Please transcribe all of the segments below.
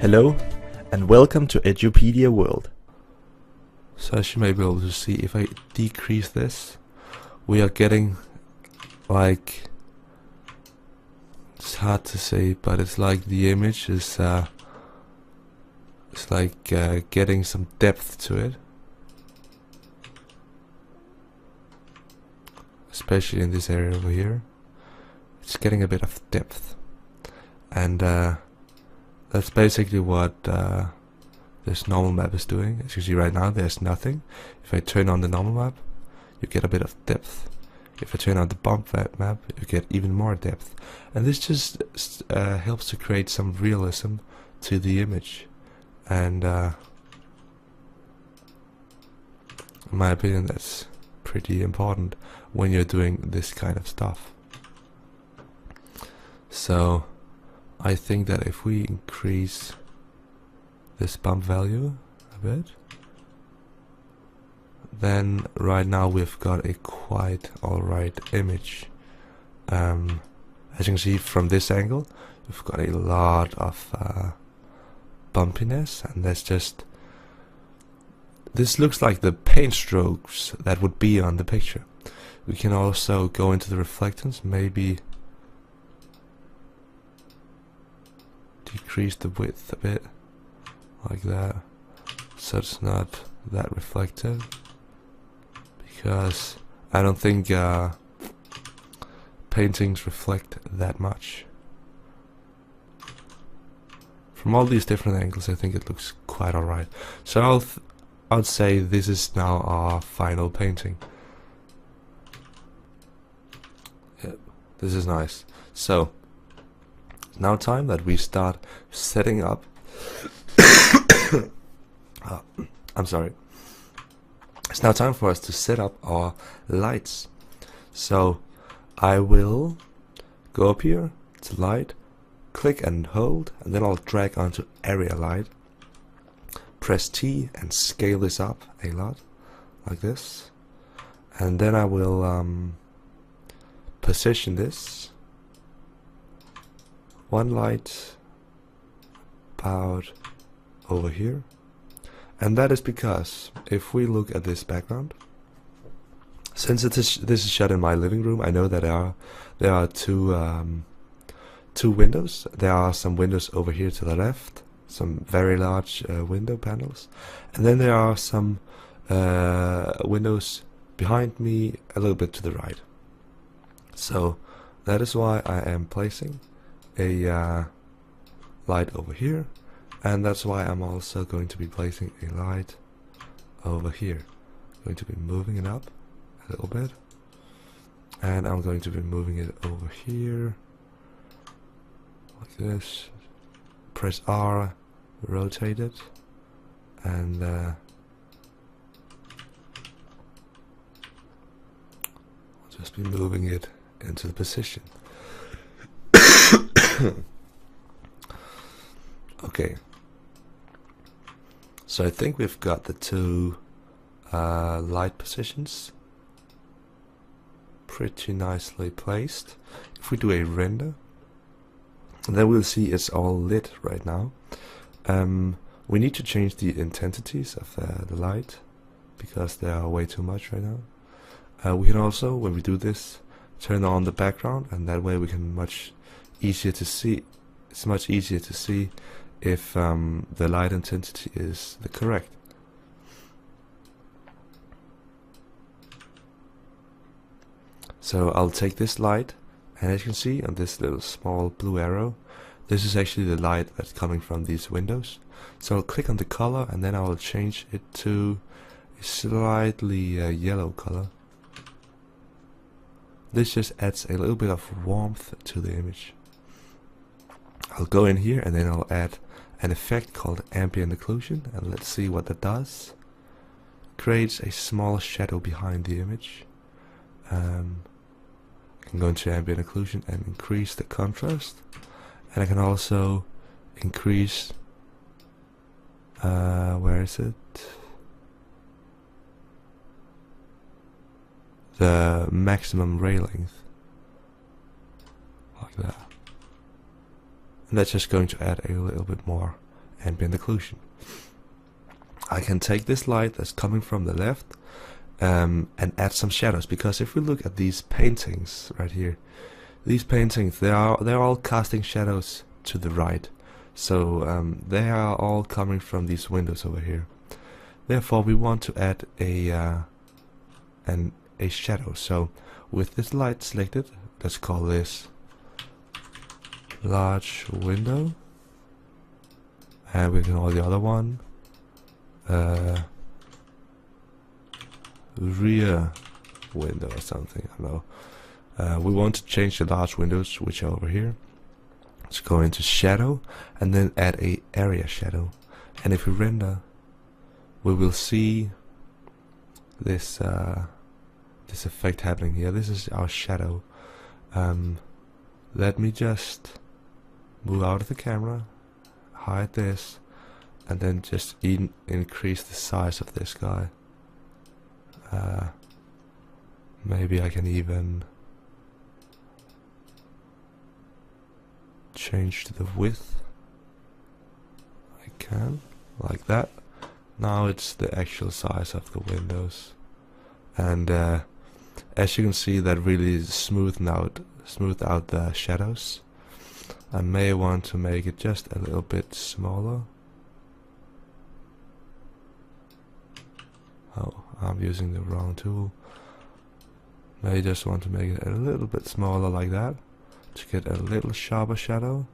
Hello, and welcome to Edupedia World. So as you may be able to see, if I decrease this, we are getting like, it's hard to say, but it's like the image is it's like getting some depth to it, especially in this area over here. It's getting a bit of depth, and that's basically what this normal map is doing. As you see right now, there's nothing. If I turn on the normal map, you get a bit of depth. If I turn on the bump map, you get even more depth. And this just helps to create some realism to the image. And in my opinion, that's pretty important when you're doing this kind of stuff. So I think that if we increase this bump value a bit, then right now we've got a quite alright image. As you can see from this angle, we've got a lot of bumpiness, and this looks like the paint strokes that would be on the picture. We can also go into the reflectance, maybe decrease the width a bit, like that, so it's not that reflective, because I don't think paintings reflect that much. From all these different angles, I think it looks quite alright. So I'd say this is now our final painting. Yep, this is nice. So now time that we start setting up I'm sorry. It's now time for us to set up our lights. So I will go up here to light, click and hold, and then I'll drag onto area light, press T and scale this up a lot, like this, and then I will position this one light about over here. And that is because if we look at this background, since this is shot in my living room, I know that there are two windows. There are some windows over here to the left, some very large window panels, and then there are some windows behind me a little bit to the right. So that is why I am placing a light over here, and that's why I'm also going to be placing a light over here. I'm going to be moving it up a little bit, and I'm going to be moving it over here like this. Press R, rotate it, and I'll just be moving it into the position. Okay, so I think we've got the two light positions pretty nicely placed. If we do a render, then we'll see it's all lit right now. We need to change the intensities of the light, because they are way too much right now. We can also, when we do this, turn on the background, and that way we can much easier to see. It's much easier to see if the light intensity is the correct. So I'll take this light, and as you can see on this little small blue arrow, this is actually the light that's coming from these windows. So I'll click on the color, and then I will change it to a slightly yellow color. This just adds a little bit of warmth to the image. I'll go in here, and then I'll add an effect called Ambient Occlusion, and let's see what that does. Creates a small shadow behind the image. I can go into Ambient Occlusion and increase the contrast, and I can also increase where is it? The maximum ray length, like that. And that's just going to add a little bit more ambient occlusion. I can take this light that's coming from the left and add some shadows, because if we look at these paintings right here, these paintings, they're all casting shadows to the right, so they are all coming from these windows over here. Therefore we want to add a shadow. So with this light selected, let's call this large window, and we can call the other one rear window or something, I don't know. We want to change the large windows, which are over here. Let's go into shadow and then add a area shadow, and if we render, we will see this this effect happening here. This is our shadow. Let me just move out of the camera, hide this, and then just increase the size of this guy. Maybe I can even change the width. I can, like that. Now it's the actual size of the windows, and as you can see, that really smoothed out the shadows. I may want to make it just a little bit smaller. Oh, I'm using the wrong tool. May just want to make it a little bit smaller, like that, to get a little sharper shadow.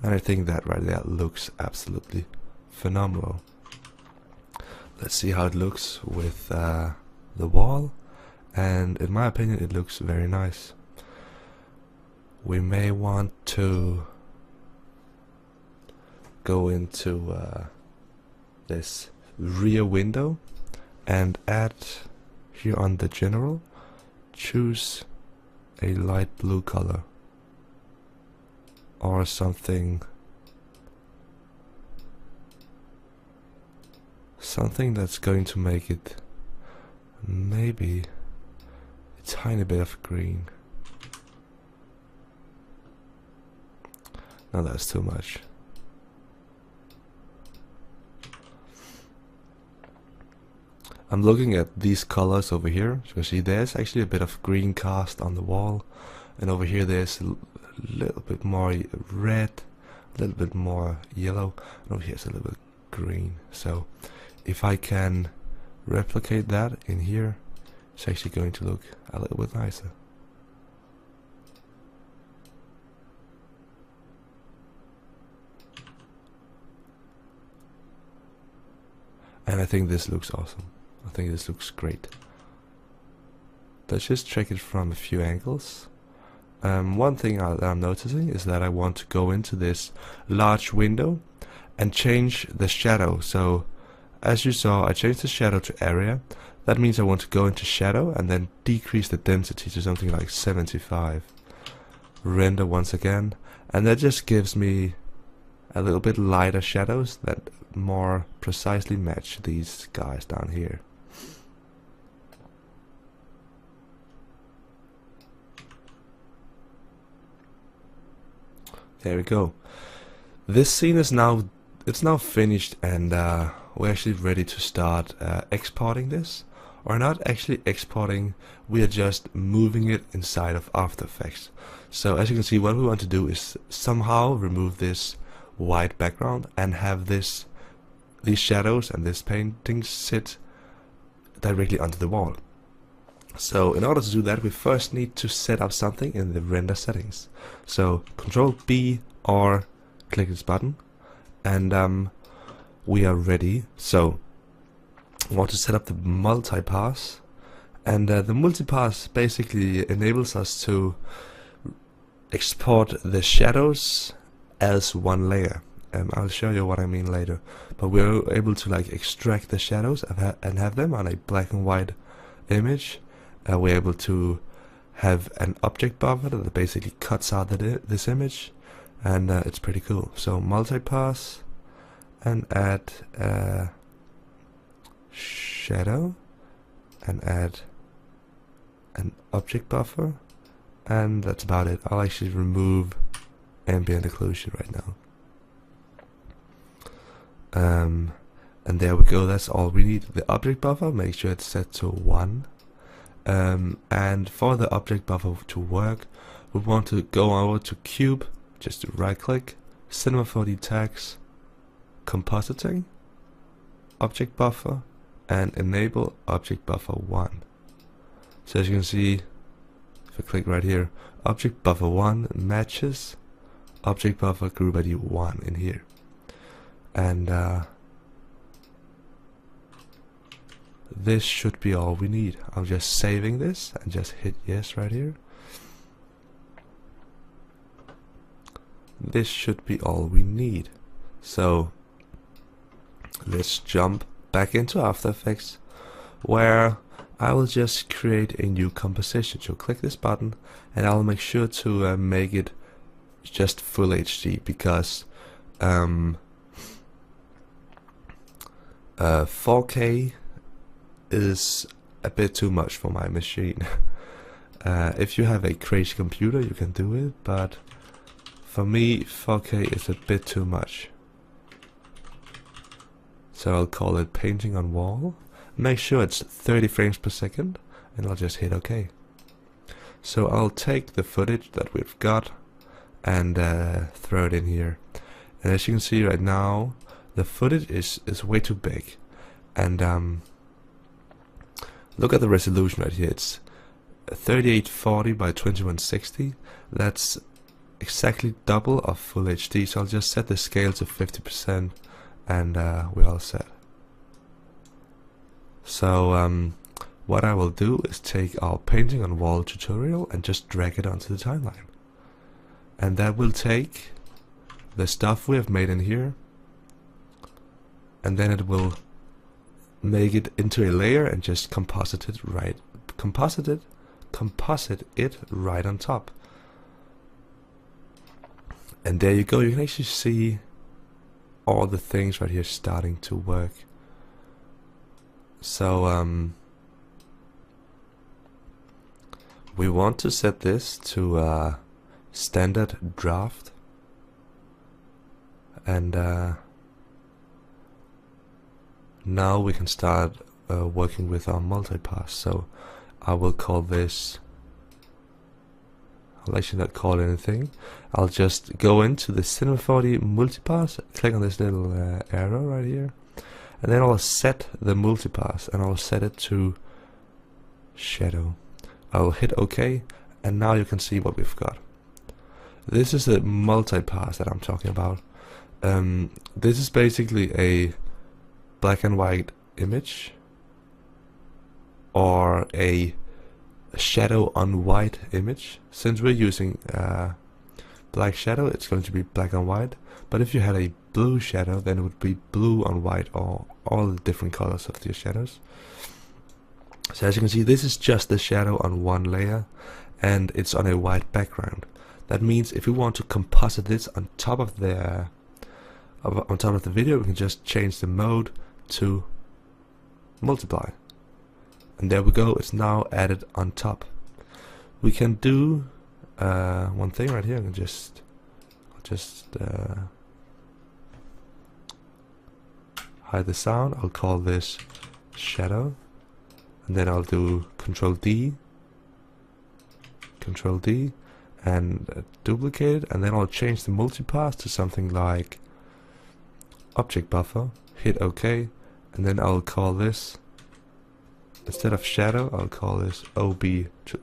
And I think that right there looks absolutely phenomenal. Let's see how it looks with the wall, and in my opinion it looks very nice. We may want to go into this rear window and add here on the general, choose a light blue color or something that's going to make it maybe a tiny bit of green. No, that's too much. I'm looking at these colors over here. You can see there's actually a bit of green cast on the wall, and over here there's a little bit more red, a little bit more yellow, and over here's a little bit green. So if I can replicate that in here, it's actually going to look a little bit nicer. And I think this looks awesome. I think this looks great. Let's just check it from a few angles. One thing that I'm noticing is that I want to go into this large window and change the shadow. So as you saw, I changed the shadow to area. That means I want to go into shadow and then decrease the density to something like 75. Render once again, and that just gives me a little bit lighter shadows that more precisely match these guys down here. There we go. This scene is now finished, and we're actually ready to start exporting this. Or not actually exporting, we are just moving it inside of After Effects. So as you can see, what we want to do is somehow remove this white background and have these shadows and this painting sit directly onto the wall. So in order to do that, we first need to set up something in the render settings. So Control B or click this button, and we are ready. So we want to set up the Multipath, and the Multipath basically enables us to export the shadows as one layer. I'll show you what I mean later, but we're able to like extract the shadows and have them on a black and white image. We're able to have an object buffer that basically cuts out this image, and it's pretty cool. So Multipath, and add shadow, and add an object buffer, and that's about it. I'll actually remove Ambient Occlusion right now. And there we go, that's all we need. The object buffer, make sure it's set to 1. And for the object buffer to work, we want to go over to Cube, just right click, Cinema 4D tags, compositing, object buffer, and enable object buffer 1. So as you can see, if I click right here, object buffer 1 matches object buffer group ID 1 in here. And this should be all we need. I'm just saving this and just hit yes right here. This should be all we need. So let's jump back into After Effects, where I will just create a new composition. So click this button and I'll make sure to make it just full HD, because 4K is a bit too much for my machine. If you have a crazy computer you can do it, but for me 4K is a bit too much. So I'll call it painting on wall. Make sure it's 30 frames per second and I'll just hit OK. So I'll take the footage that we've got and throw it in here. And as you can see right now, the footage is way too big. And look at the resolution right here. It's 3840 by 2160. That's exactly double of full HD. So I'll just set the scale to 50% and we're all set. So what I will do is take our painting on wall tutorial and just drag it onto the timeline. And that will take the stuff we have made in here, and then it will make it into a layer and just composite it right on top. And there you go, you can actually see all the things right here starting to work. So we want to set this to standard draft, and now we can start working with our multipath. So I will call this, I'll actually not call it anything. I'll just go into the Cinema 4D multipath, click on this little arrow right here, and then I'll set the multipath and I'll set it to shadow. I'll hit OK, and now you can see what we've got. This is the multipath that I'm talking about. This is basically a black and white image, or a shadow on white image. Since we're using black shadow, it's going to be black and white, but if you had a blue shadow, then it would be blue on white, or all the different colors of the shadows. So as you can see, this is just the shadow on one layer, and it's on a white background. That means if we want to composite this on top of the video, we can just change the mode to multiply, and there we go. It's now added on top. We can do one thing right here. I'll just hide the sound. I'll call this shadow, and then I'll do Control D, and duplicate it, and then I'll change the multipath to something like object buffer, hit OK, and then I'll call this, instead of shadow, I'll call this OB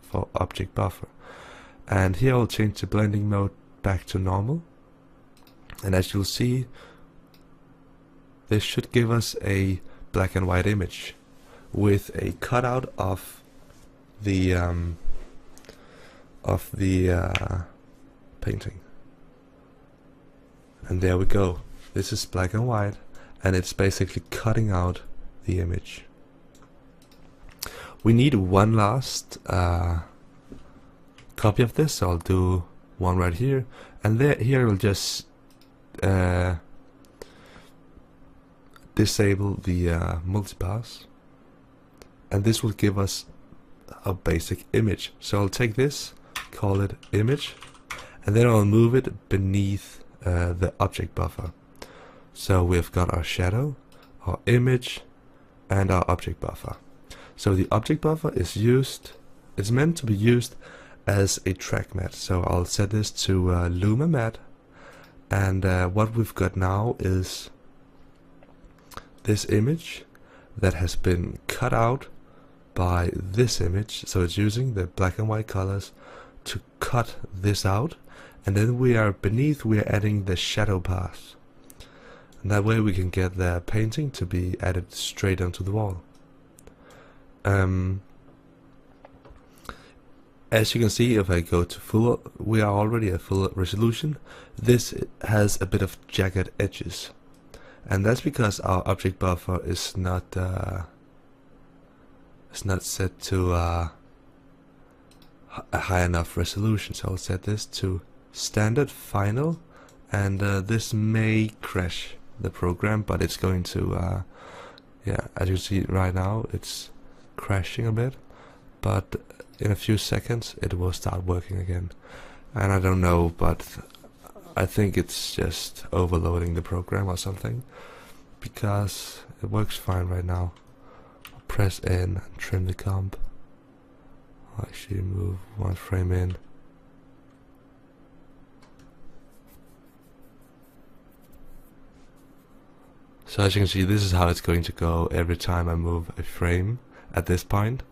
for object buffer. And here I'll change the blending mode back to normal, and as you'll see, this should give us a black and white image with a cutout of the painting. And there we go. This is black and white, and it's basically cutting out the image. We need one last copy of this, so I'll do one right here, and here we'll just disable the multipath, and this will give us a basic image. So I'll take this, call it image, and then I'll move it beneath the object buffer. So we've got our shadow, our image, and our object buffer. So the object buffer is meant to be used as a track matte. So I'll set this to Luma matte, and what we've got now is this image that has been cut out by this image. So it's using the black and white colors to cut this out, and then we are adding the shadow path, and that way we can get the painting to be added straight onto the wall. As you can see, if I go to full, we are already at full resolution. This has a bit of jagged edges, and that's because our object buffer is not set to a high enough resolution. So I'll set this to standard final, and this may crash the program, but it's going to yeah, as you see right now, it's crashing a bit, but in a few seconds it will start working again. And I don't know, but I think it's just overloading the program or something, because it works fine right now. I'll press N and trim the comp. I'll actually move one frame in. So as you can see, this is how it's going to go every time I move a frame. At this point,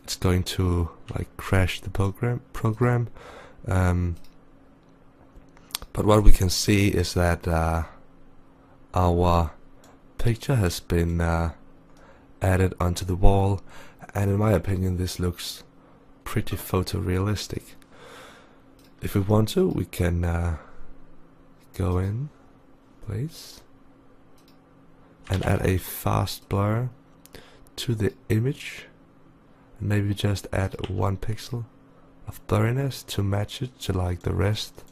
it's going to like crash the program. But what we can see is that our picture has been added onto the wall, and in my opinion this looks pretty photorealistic. If we want to, we can go in place and add a fast blur to the image, and maybe just add 1 pixel of blurriness to match it to like the rest,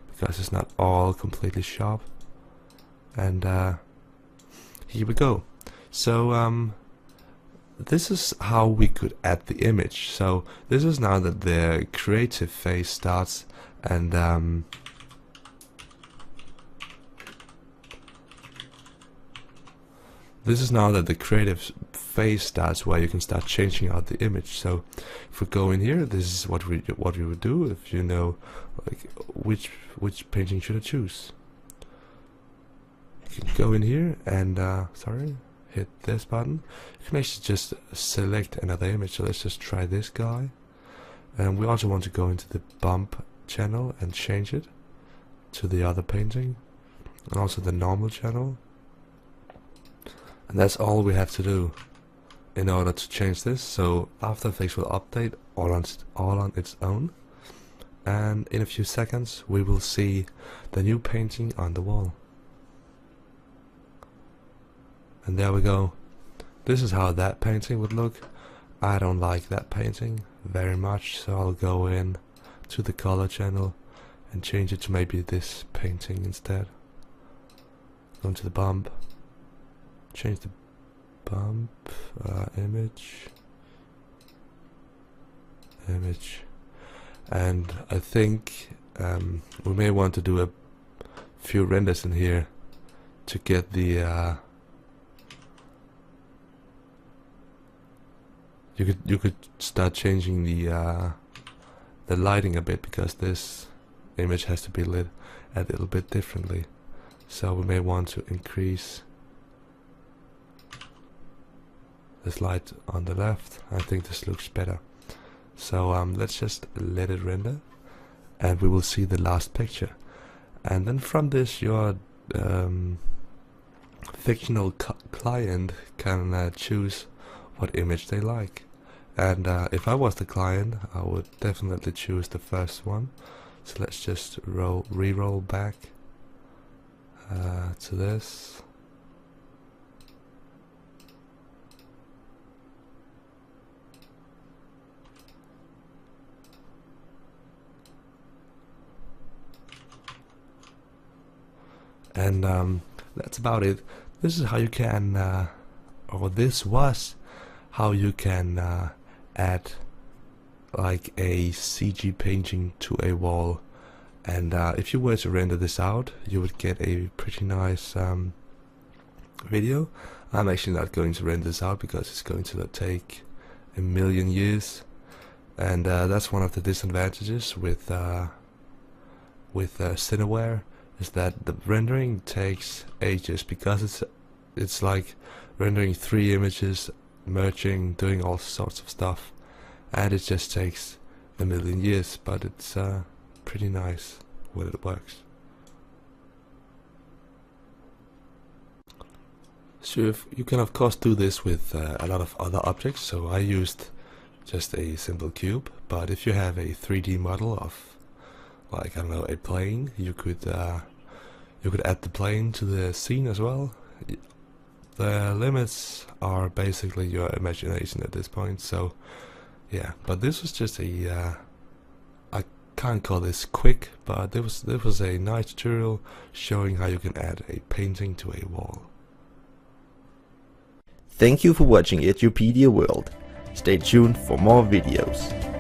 because it's not all completely sharp. And here we go. So this is how we could add the image. So this is now that the creative phase starts, and this is now that the creative phase starts, where you can start changing out the image. So if we go in here, this is what we would do if you know like which painting should I choose. You can go in here and hit this button. You can actually just select another image. So let's just try this guy, and we also want to go into the bump channel and change it to the other painting, and also the normal channel. And that's all we have to do in order to change this. So After Effects will update all on its own, and in a few seconds we will see the new painting on the wall. And there we go. This is how that painting would look. I don't like that painting very much, so I'll go in to the color channel and change it to maybe this painting instead. Go into the bump, change the bump, image, and I think we may want to do a few renders in here to get the you could start changing the lighting a bit, because this image has to be lit a little bit differently. So we may want to increase this light on the left. I think this looks better. So let's just let it render, and we will see the last picture. And then from this, your fictional client can choose what image they like. And if I was the client, I would definitely choose the first one. So let's just re-roll back to this. And that's about it. This is how you can, or this was how you can add like a CG painting to a wall And if you were to render this out, you would get a pretty nice video. I'm actually not going to render this out because it's going to take a million years, and that's one of the disadvantages with Cineware, is that the rendering takes ages, because it's like rendering 3 images, merging, doing all sorts of stuff, and it just takes a million years, but it's pretty nice when it works. So you can of course do this with a lot of other objects. So I used just a simple cube, but if you have a 3D model of, like, I don't know, a plane, you could add the plane to the scene as well. The limits are basically your imagination at this point. So yeah, but this was just a I can't call this quick, but there was a nice tutorial showing how you can add a painting to a wall. Thank you for watching Edupedia World. Stay tuned for more videos.